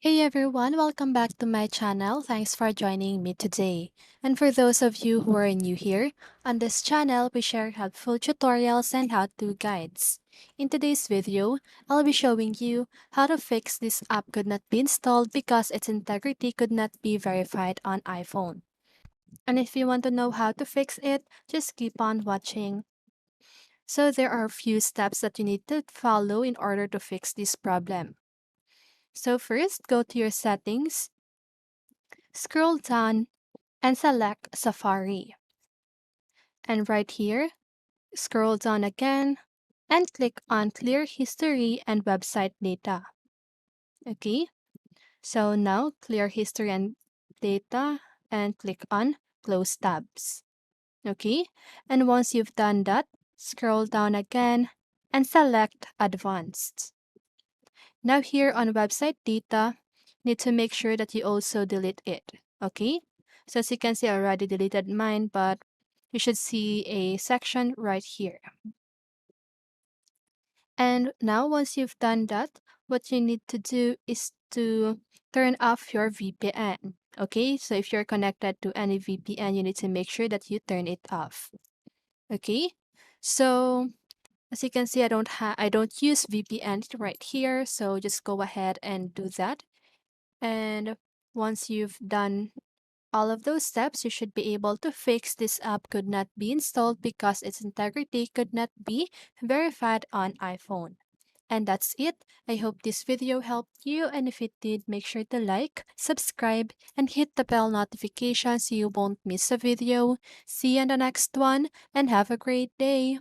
Hey everyone, welcome back to my channel. Thanks for joining me today. And for those of you who are new here, on this channel we share helpful tutorials and how-to guides. In today's video, I'll be showing you how to fix this app could not be installed because its integrity could not be verified on iPhone. And if you want to know how to fix it, just keep on watching. So there are a few steps that you need to follow in order to fix this problem. So first, go to your settings. Scroll down and select Safari. And right here, scroll down again and click on Clear History and Website Data. Okay, so now clear history and data and click on Close Tabs. Okay, and once you've done that, scroll down again and select Advanced. Now here on Website Data, need to make sure that you also delete it. Okay, so as you can see, I already deleted mine, but you should see a section right here. And now once you've done that, what you need to do is to turn off your VPN. Okay, so if you're connected to any VPN, you need to make sure that you turn it off. Okay, so as you can see, I don't use VPN right here, so just go ahead and do that. And once you've done all of those steps, you should be able to fix this app could not be installed because its integrity could not be verified on iPhone. And that's it. I hope this video helped you, and if it did, make sure to like, subscribe, and hit the bell notification so you won't miss a video. See you in the next one, and have a great day.